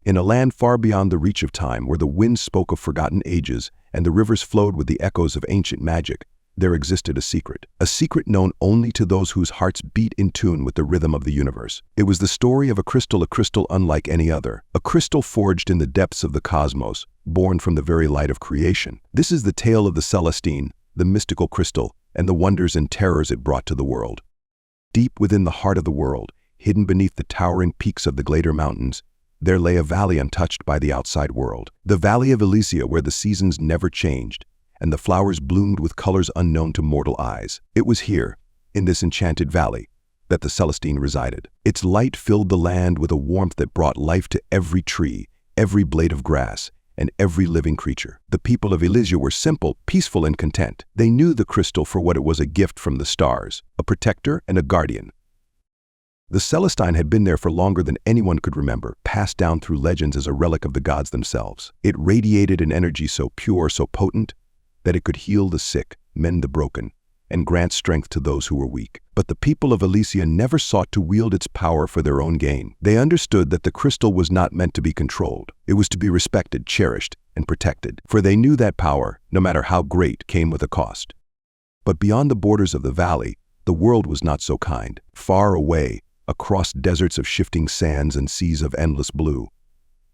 In a land far beyond the reach of time, where the winds spoke of forgotten ages and the rivers flowed with the echoes of ancient magic, there existed a secret known only to those whose hearts beat in tune with the rhythm of the universe. It was the story of a crystal unlike any other, a crystal forged in the depths of the cosmos, born from the very light of creation. This is the tale of the Celestine, the mystical crystal, and the wonders and terrors it brought to the world. Deep within the heart of the world, hidden beneath the towering peaks of the Glader Mountains, there lay a valley untouched by the outside world. The Valley of Elysia, where the seasons never changed, and the flowers bloomed with colors unknown to mortal eyes. It was here, in this enchanted valley, that the Celestine resided. Its light filled the land with a warmth that brought life to every tree, every blade of grass, and every living creature. The people of Elysia were simple, peaceful, and content. They knew the crystal for what it was: a gift from the stars, a protector and a guardian. The Celestine had been there for longer than anyone could remember, passed down through legends as a relic of the gods themselves. It radiated an energy so pure, so potent, that it could heal the sick, mend the broken, and grant strength to those who were weak. But the people of Elysia never sought to wield its power for their own gain. They understood that the crystal was not meant to be controlled. It was to be respected, cherished, and protected. For they knew that power, no matter how great, came with a cost. But beyond the borders of the valley, the world was not so kind. Far away, across deserts of shifting sands and seas of endless blue,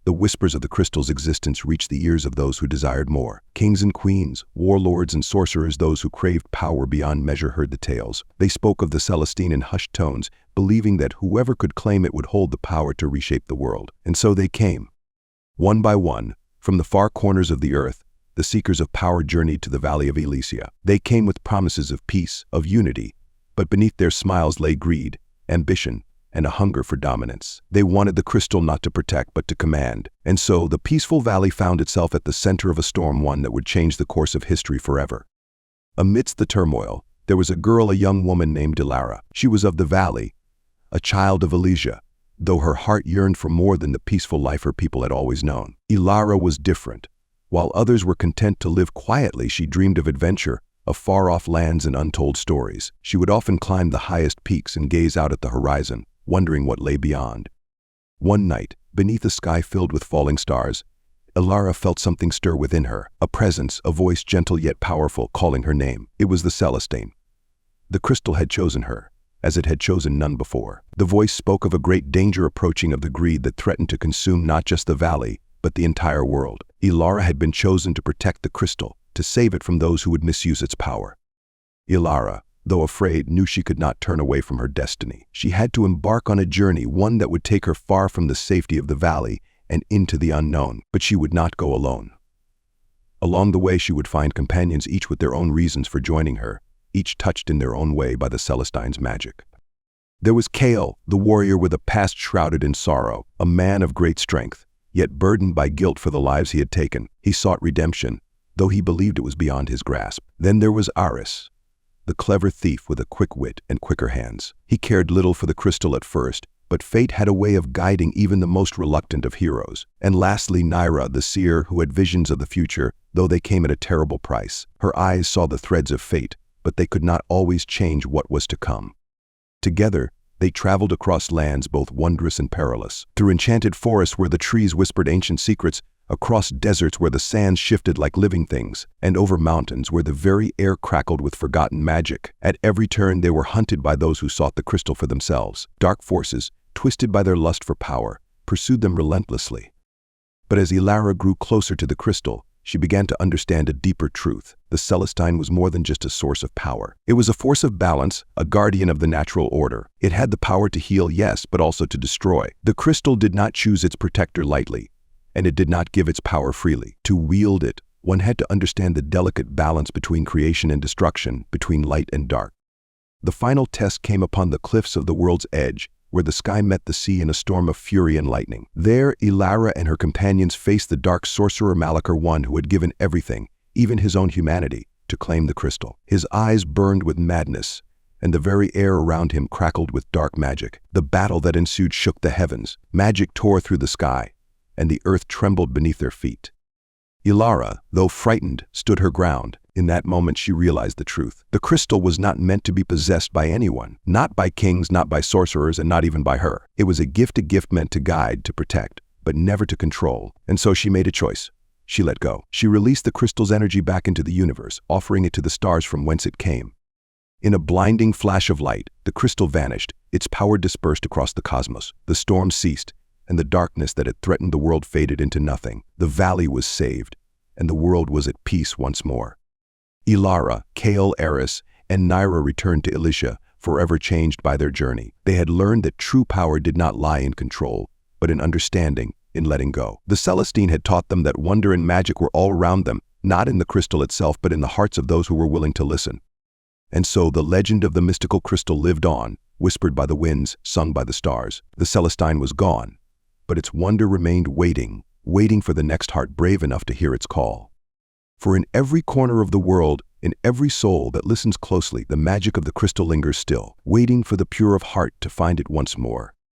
the whispers of the crystal's existence reached the ears of those who desired more. Kings and queens, warlords and sorcerers, those who craved power beyond measure, heard the tales. They spoke of the Celestine in hushed tones, believing that whoever could claim it would hold the power to reshape the world. And so they came. One by one, from the far corners of the earth, the seekers of power journeyed to the Valley of Elysia. They came with promises of peace, of unity, but beneath their smiles lay greed, ambition, and a hunger for dominance. They wanted the crystal not to protect but to command. And so the peaceful valley found itself at the center of a storm, one that would change the course of history forever. Amidst the turmoil, there was a young woman named Ilara. She was of the valley, a child of Elysia, though her heart yearned for more than the peaceful life her people had always known. Ilara was different. While others were content to live quietly, she dreamed of adventure, of far-off lands and untold stories. She would often climb the highest peaks and gaze out at the horizon, wondering what lay beyond. One night, beneath a sky filled with falling stars, Ilara felt something stir within her, a presence, a voice gentle yet powerful, calling her name. It was the Celestine. The crystal had chosen her, as it had chosen none before. The voice spoke of a great danger approaching, of the greed that threatened to consume not just the valley, but the entire world. Ilara had been chosen to protect the crystal, to save it from those who would misuse its power. Ilara, though afraid, knew she could not turn away from her destiny. She had to embark on a journey, one that would take her far from the safety of the valley and into the unknown. But she would not go alone. Along the way, she would find companions, each with their own reasons for joining her, each touched in their own way by the Celestine's magic. There was Kale, the warrior with a past shrouded in sorrow, a man of great strength, yet burdened by guilt for the lives he had taken. He sought redemption, though he believed it was beyond his grasp. Then there was Aris, the clever thief with a quick wit and quicker hands. He cared little for the crystal at first, but fate had a way of guiding even the most reluctant of heroes. And lastly, Naira, the seer who had visions of the future, though they came at a terrible price. Her eyes saw the threads of fate, but they could not always change what was to come. Together, they traveled across lands both wondrous and perilous, through enchanted forests where the trees whispered ancient secrets, across deserts where the sands shifted like living things, and over mountains where the very air crackled with forgotten magic. At every turn, they were hunted by those who sought the crystal for themselves. Dark forces, twisted by their lust for power, pursued them relentlessly. But as Ilara grew closer to the crystal, she began to understand a deeper truth. The Celestine was more than just a source of power. It was a force of balance, a guardian of the natural order. It had the power to heal, yes, but also to destroy. The crystal did not choose its protector lightly, and it did not give its power freely. To wield it, one had to understand the delicate balance between creation and destruction, between light and dark. The final test came upon the cliffs of the world's edge, where the sky met the sea in a storm of fury and lightning. There, Ilara and her companions faced the dark sorcerer Malachar, one who had given everything, even his own humanity, to claim the crystal. His eyes burned with madness, and the very air around him crackled with dark magic. The battle that ensued shook the heavens. Magic tore through the sky, and the earth trembled beneath their feet. Ilara, though frightened, stood her ground. In that moment, she realized the truth. The crystal was not meant to be possessed by anyone, not by kings, not by sorcerers, and not even by her. It was a gift meant to guide, to protect, but never to control. And so she made a choice. She let go. She released the crystal's energy back into the universe, offering it to the stars from whence it came. In a blinding flash of light, the crystal vanished, its power dispersed across the cosmos. The storm ceased, and the darkness that had threatened the world faded into nothing. The valley was saved, and the world was at peace once more. Ilara, Kale, Eris, and Naira returned to Elisha, forever changed by their journey. They had learned that true power did not lie in control, but in understanding, in letting go. The Celestine had taught them that wonder and magic were all around them, not in the crystal itself, but in the hearts of those who were willing to listen. And so the legend of the mystical crystal lived on, whispered by the winds, sung by the stars. The Celestine was gone, but its wonder remained waiting for the next heart brave enough to hear its call. For in every corner of the world, in every soul that listens closely, the magic of the crystal lingers still, waiting for the pure of heart to find it once more.